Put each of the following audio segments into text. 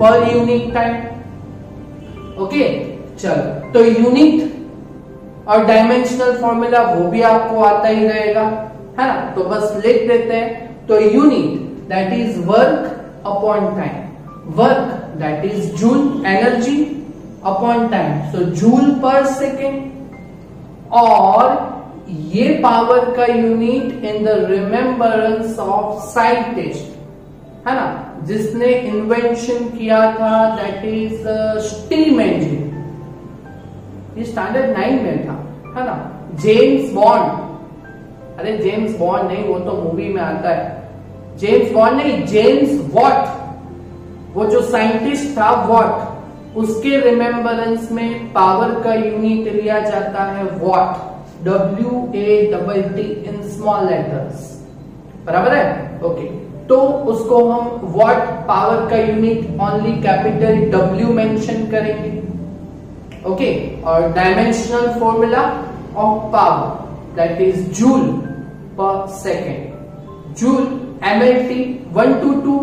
Per unit time. Okay, चलो तो unit और डायमेंशनल फॉर्मूला वो भी आपको आता ही रहेगा, है ना। तो बस लिख देते हैं। तो unit that is work upon time, work that is joule, energy upon time, so joule पर सेकेंड। और ये पावर का unit in the remembrance of scientist, है ना, जिसने इन्वेंशन किया था, दैट इज स्टीम इंजन। ये स्टैंडर्ड 9 में था, है ना। जेम्स बॉन्ड, अरे जेम्स बॉन्ड नहीं, वो तो मूवी में आता है। जेम्स बॉन्ड नहीं, जेम्स वॉट, वो जो साइंटिस्ट था वॉट, उसके रिमेम्बरेंस में पावर का यूनिट लिया जाता है what, WATT in small letters, बराबर है। ओके, तो उसको हम वॉट पावर का unit only capital W mention करेंगे। ओके, और dimensional formula of power that is joule पर सेकेंड, जूल MLT 1 to 2,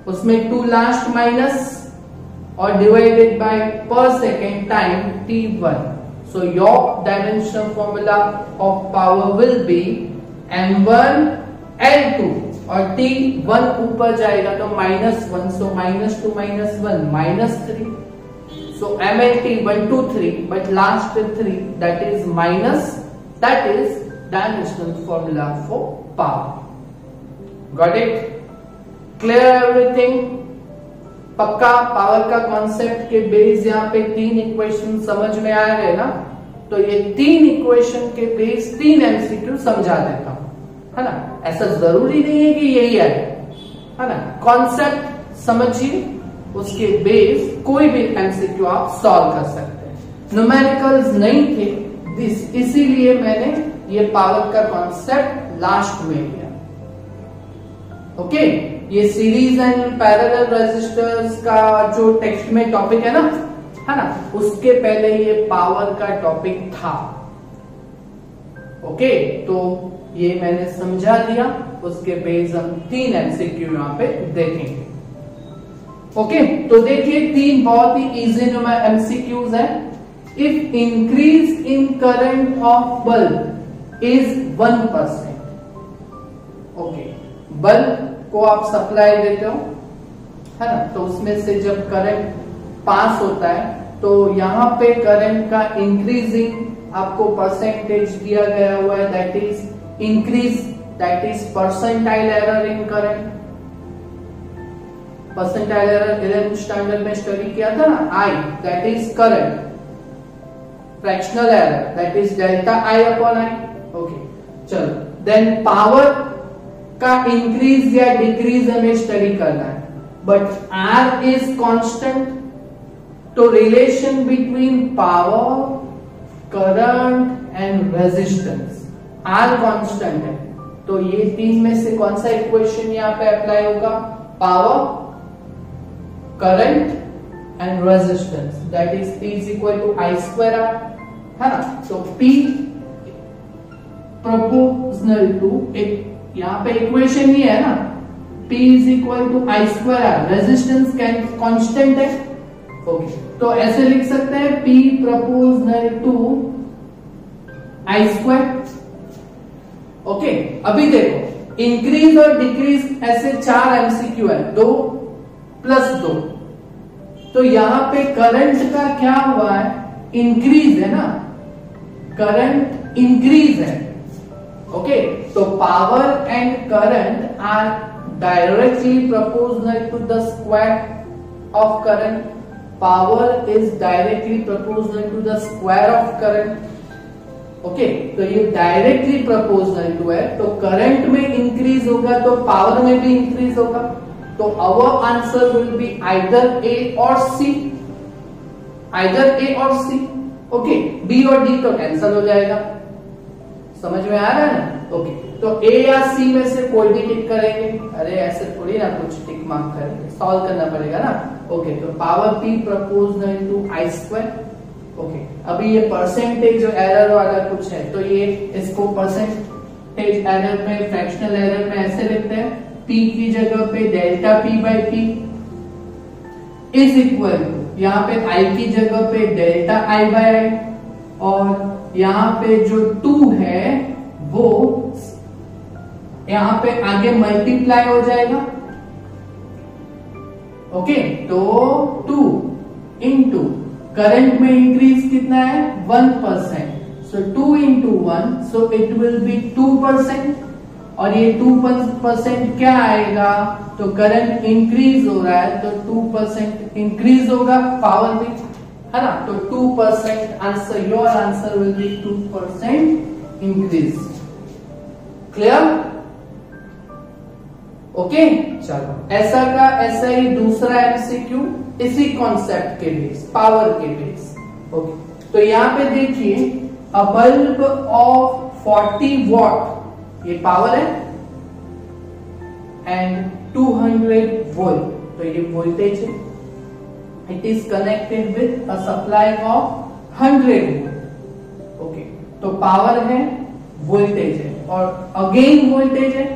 उसमें 2 लास्ट माइनस और डिवाइडेड बाय पर second time T1। So your dimensional formula of power will be M1 L2 और T1 ऊपर जाएगा तो -1, so -2 -1 -3, so MLT 1 2 3 but last 3 that is minus, that is dimensional formula for power. Got it? Clear everything? पक्का power का concept के base यहाँ पे 3 equation समझ में आ गए ना। तो ये 3 इक्वेशन के बेस 3 एमसीक्यू समझा देता हूं, है ना। ऐसा जरूरी नहीं है कि यही है ना। कॉन्सेप्ट समझिए, उसके बेस कोई भी एमसीक्यू आप सॉल्व कर सकते हैं। न्यूमेरिकल्स नहीं थे, इसीलिए मैंने ये पावर का कॉन्सेप्ट लास्ट में लिया। ओके, ये सीरीज एंड पैरेलल रेजिस्टर्स का जो टेक्स्ट में टॉपिक है ना, उसके पहले ये पावर का टॉपिक था। ओके, तो ये मैंने समझा दिया, उसके बेस हम 3 एमसीक्यू यहाँ पे देखेंगे। ओके, तो देखिए 3 बहुत ही इजी एमसीक्यूज है। If increase in current of bulb is 1%, okay, bulb को आप सप्लाई देते हो, है ना, तो उसमें से जब करंट पास होता है तो यहाँ पे करंट का इंक्रीजिंग आपको परसेंटेज दिया गया हुआ है, that is increase, that is percentile error in current. Percentile error 11th standard में स्टडी किया था ना, I that is current, fractional error that is delta I upon I। Okay, चलो देन पावर का इंक्रीज या डिक्रीज हमें study करना है, बट R इज कांस्टेंट, तो relation between power, current and resistance, R constant है, तो ये 3 में से कौन सा इक्वेशन यहाँ पे अप्लाई होगा? Power, current and resistance, that is P is equal to I square R, है ना। तो P प्रोपोर्शनल टू, एक यहाँ पे इक्वेशन ही है ना, P is equal to I square R, resistance constant है। ओके, तो ऐसे लिख सकते हैं P proportional to I square. Okay, अभी देखो इंक्रीज और डिक्रीज ऐसे 4 एमसीक्यू है, 2 + 2, तो यहाँ पे करंट का क्या हुआ है? इंक्रीज है ना, करंट इंक्रीज है। ओके, तो power and current are directly proportional to the square of current. Power is directly proportional to the square of current. Okay, तो ये डायरेक्टली प्रोपोर्शनल टू है, तो करंट में इंक्रीज होगा तो पावर में भी इंक्रीज होगा, तो our answer will be either A और C, आइदर A और C। ओके, B और D तो कैंसिल हो जाएगा, समझ में आ रहा है ना। ओके, तो A या C में से कोई भी टिक करेंगे, अरे ऐसे थोड़ी ना कुछ टिक मार्क करेंगे, सॉल्व करना पड़ेगा ना। ओके, तो power P proportional to I square. Okay, अभी ये परसेंटेज एरर वाला कुछ है, तो ये इसको परसेंटेज एरर में, फ्रैक्शनल एरर में ऐसे लिखते हैं, P की जगह पे delta P by P, is equal to, यहाँ पे आई की जगह पे डेल्टा आई बाय आई, और यहाँ पे जो 2 है वो यहाँ पे आगे मल्टीप्लाई हो जाएगा। ओके, तो 2 इंटू करंट में इंक्रीज कितना है 1%, सो 2 into 1, so it will be 2%, और ये 2% क्या आएगा, तो करंट इंक्रीज हो रहा है तो 2% इंक्रीज होगा पावर में, है ना। तो 2% answer, your answer will B 2% increase. Clear? Okay, चलो ऐसा का ऐसा ही दूसरा एमसीक्यू इसी कॉन्सेप्ट के बेस, पावर के बेस। ओके, तो यहाँ पे देखिए, अ बल्ब ऑफ 40 वॉट, ये पावर है, एंड 200 वोल्ट, तो ये वोल्टेज है। It is connected with a supply of 100 volt. Okay, तो पावर है, वोल्टेज है, और अगेन वोल्टेज है,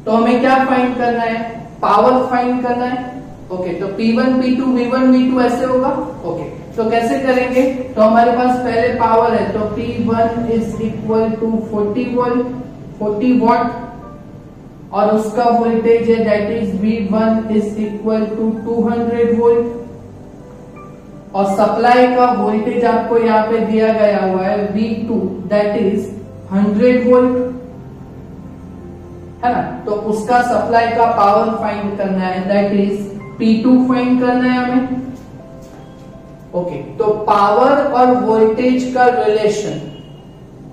तो हमें क्या फाइंड करना है, पावर फाइंड करना है। ओके, तो P1 P2 V1 V2 ऐसे होगा। ओके, तो कैसे करेंगे, तो हमारे पास पहले पावर है, तो P1 is equal to 40 what, और उसका वोल्टेज है that is V1 is equal to 200 volt, और सप्लाई का वोल्टेज आपको यहाँ पे दिया गया हुआ है V2 दैट इज 100 वोल्ट, है ना। तो उसका सप्लाई का पावर फाइंड करना है, दैट इज P2 फाइंड करना है हमें। ओके, तो पावर और वोल्टेज का relation,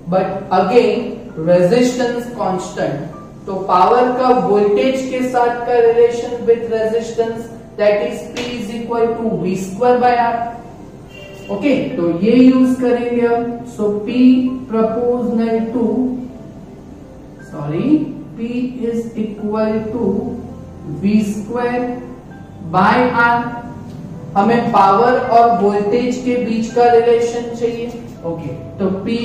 but again resistance constant, तो पावर का वोल्टेज के साथ का relation with resistance that is P is equal to V square by R। Okay, तो ये यूज करेंगे हम। So P proportional to, sorry, P is equal to V square by R। हमें पावर और वोल्टेज के बीच का रिलेशन चाहिए। ओके, तो P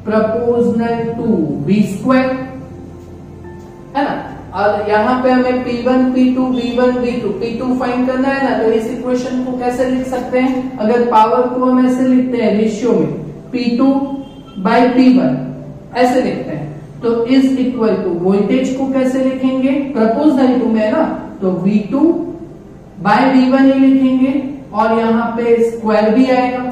proportional to V square, है ना। और यहाँ पे हमें P1 P2 V1 V2 P2 find करना है ना, तो इस इक्वेशन को कैसे लिख सकते हैं, अगर पावर को हम ऐसे लिखते हैं रेशियो में, P2 बाय P1 ऐसे लिखते हैं, तो इज इक्वल टू वोल्टेज को कैसे लिखेंगे, प्रोपोर्शनल टू में है ना, तो V2 बाय V1 ही लिखेंगे, और यहाँ पे स्क्वायर भी आएगा।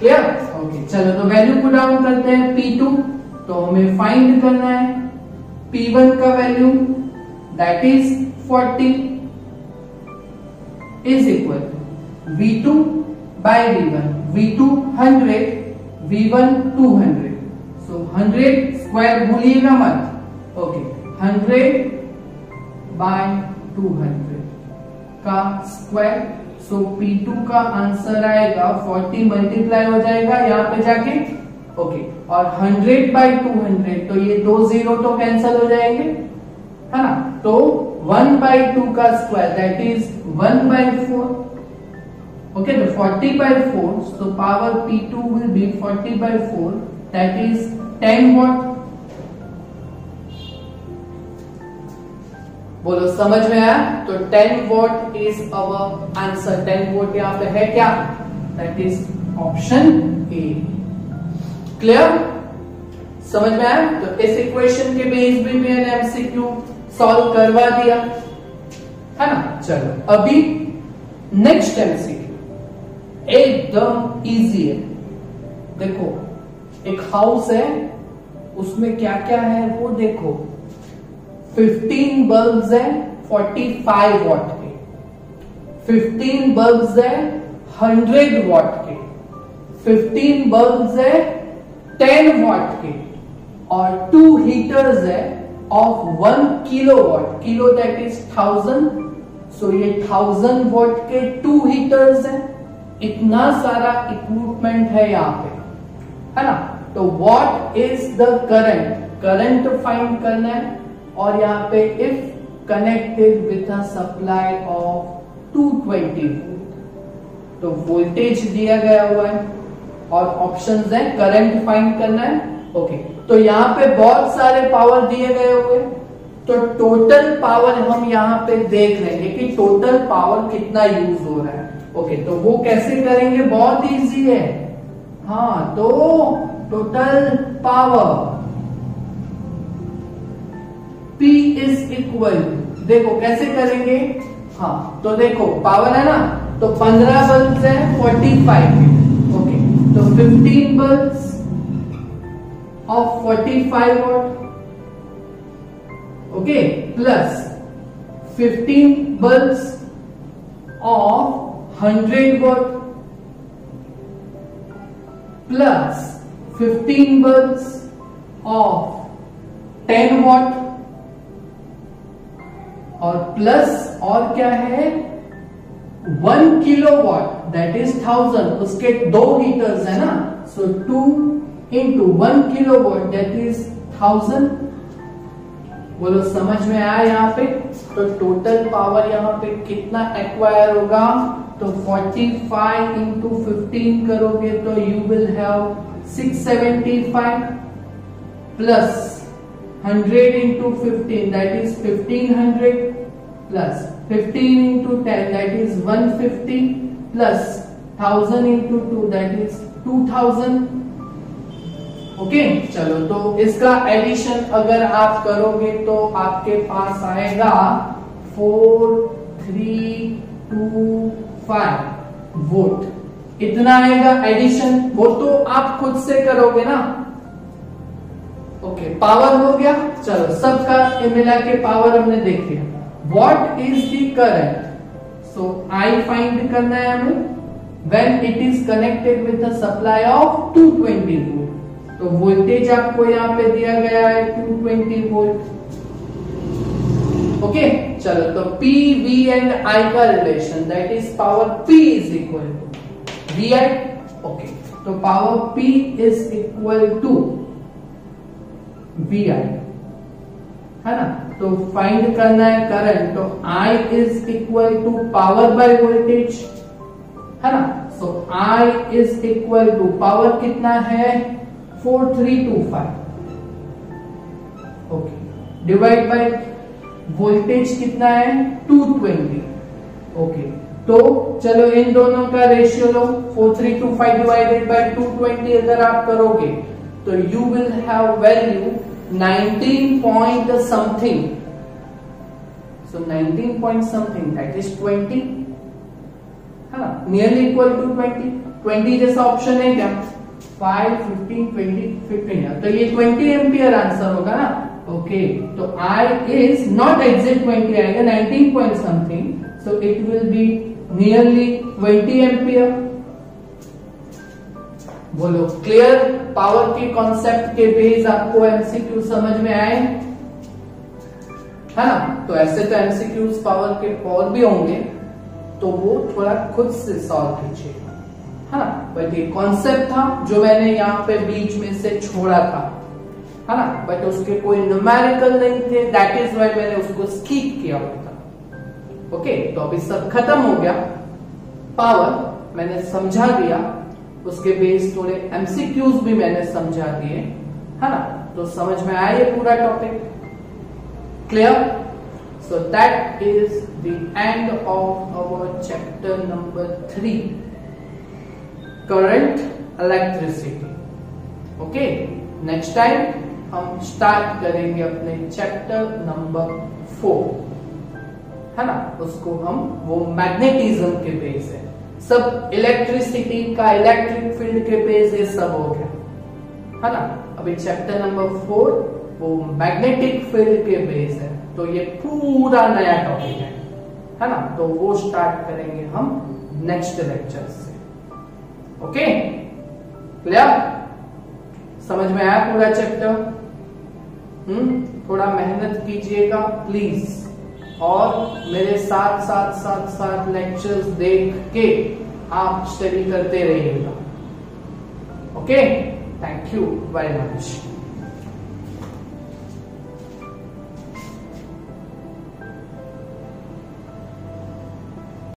क्लियर? ओके, चलो तो वैल्यू को डाउन करते हैं। P2 तो हमें फाइंड करना है, P1 का value that is 40 is equal to V2 by V1, V2 100 V1 200, so 100 square भूलिएगा मत। ओके, 100 बाय 200 का स्क्वायर, सो P2 का आंसर आएगा 40 मल्टीप्लाई हो जाएगा यहाँ पे जाके। ओके, और 100 बाय 200, तो ये 2 0 तो कैंसल हो जाएंगे, है ना। तो 1 बाय 2 का square that is 1 by 4। Okay, तो 40 by 4, so power P2 will be 40 by 4 that is 10 watt. बोलो समझ में आया? तो 10 watt is our answer. 10 watt यहाँ पे है क्या, that is option A. Clear? समझ में आया? तो इस इक्वेशन के बेस पे मैंने एमसीक्यू सॉल्व करवा दिया, है ना। चलो अभी नेक्स्ट एमसीक्यू एकदम इजी है। देखो, एक हाउस है, उसमें क्या क्या है वो देखो। 15 बल्ब्स है 45 वॉट के, 15 बल्ब्स है 100 वॉट के, 15 बल्ब्स है 10 वॉट के, और 2 हीटर्स है of 1 kilowatt. Kilo that is 1000, सो ये 1000 वॉट के 2 हीटर्स है। इतना सारा इक्विपमेंट है यहाँ पे, है ना। तो what is the current, current find करना है, और यहाँ पे if connected with a supply of 220 volt, तो वोल्टेज दिया गया हुआ है और ऑप्शंस है करंट फाइंड करना है। ओके, तो यहाँ पे बहुत सारे पावर दिए गए हुए, तो टोटल पावर हम यहाँ पे देख लेंगे कि टोटल पावर कितना यूज हो रहा है। ओके, तो वो कैसे करेंगे, बहुत इजी है। हाँ, तो total power P is equal, देखो कैसे करेंगे। हाँ, तो देखो पावर है ना, तो 15 बल्ब है 45। ओके, तो 15 bulb of 45 what, okay, plus 15 bulb of 100 what, plus 15 bulb of 10 what, और प्लस और क्या है 1 किलोवाट, दैट इज 1000, उसके 2 हीटर्स है ना, सो 2 इंटू 1 किलोवाट दैट इज 1000। बोलो समझ में आया यहाँ पे। तो टोटल पावर यहाँ पे कितना एक्वायर होगा, तो 45 इंटू 15 करोगे तो you will have 675 plus 100 into 15 that is 1500 plus 15 into 10 that is 150 plus 1000 into 2 that is 2000। Okay, चलो तो इसका एडिशन अगर आप करोगे तो आपके पास आएगा 4325 वोल्ट, इतना आएगा एडिशन। वो तो आप खुद से करोगे ना। ओके, पावर हो गया। चलो सबका मिला के पावर हमने देख लिया। What is the current, so I find करना है हमें when it is connected with the supply of 220 volt. तो वोल्टेज आपको यहाँ पे दिया गया है 220 वोल्ट। ओके, चलो तो P, V एंड I का relation that is power P is equal to VI। Okay, तो power P is equal to VI, है ना। तो फाइंड करना है करंट, तो I is equal to power by voltage, है ना। So I is equal to power कितना है 4325, ओके, डिवाइड बाय वोल्टेज कितना है 220। ओके, तो चलो इन दोनों का रेशियो लो, 4325 डिवाइडेड बाय 220 अगर आप करोगे तो you will have value 19 point something. So 19 point something that is 20, है ना, नियरली इक्वल टू 20 जैसा ऑप्शन है क्या, 5, 15, 20, 15, तो ये 20 एम्पियर आंसर होगा ना। ओके, तो I इज नॉट एग्जैक्ट 20 आएगा, 19 point something, so it will be nearly 20 ampere. बोलो क्लियर, पावर के कॉन्सेप्ट के बेस आपको एमसीक्यू समझ में आए, है ना। तो ऐसे तो एमसीक्यूज पावर के और भी होंगे, तो वो थोड़ा खुद से सॉल्व कीजिए, है ना। बट ये कॉन्सेप्ट था जो मैंने यहाँ पे बीच में से छोड़ा था, है ना, बट उसके कोई न्यूमेरिकल नहीं थे, दैट इज व्हाई मैंने उसको स्किप किया होता। ओके, तो अभी सब खत्म हो गया, पावर मैंने समझा दिया, उसके बेस थोड़े एमसीक्यूज भी मैंने समझा दिए, है ना। तो समझ में आया ये पूरा topic, clear. So that is the end of our chapter number 3, current electricity. Okay, next time हम स्टार्ट करेंगे अपने चैप्टर नंबर 4, है ना। उसको हम वो मैग्नेटिज्म के बेस है, सब इलेक्ट्रिसिटी का, इलेक्ट्रिक फील्ड के बेस ये सब हो गया, है ना। अभी चैप्टर नंबर 4 वो मैग्नेटिक फील्ड के बेस है, तो ये पूरा नया टॉपिक है ना। तो वो स्टार्ट करेंगे हम नेक्स्ट लेक्चर से। ओके, क्लियर, समझ में आया पूरा चैप्टर। थोड़ा मेहनत कीजिएगा प्लीज, और मेरे साथ लेक्चर्स देख के आप स्टडी करते रहिएगा। Okay, thank you very much.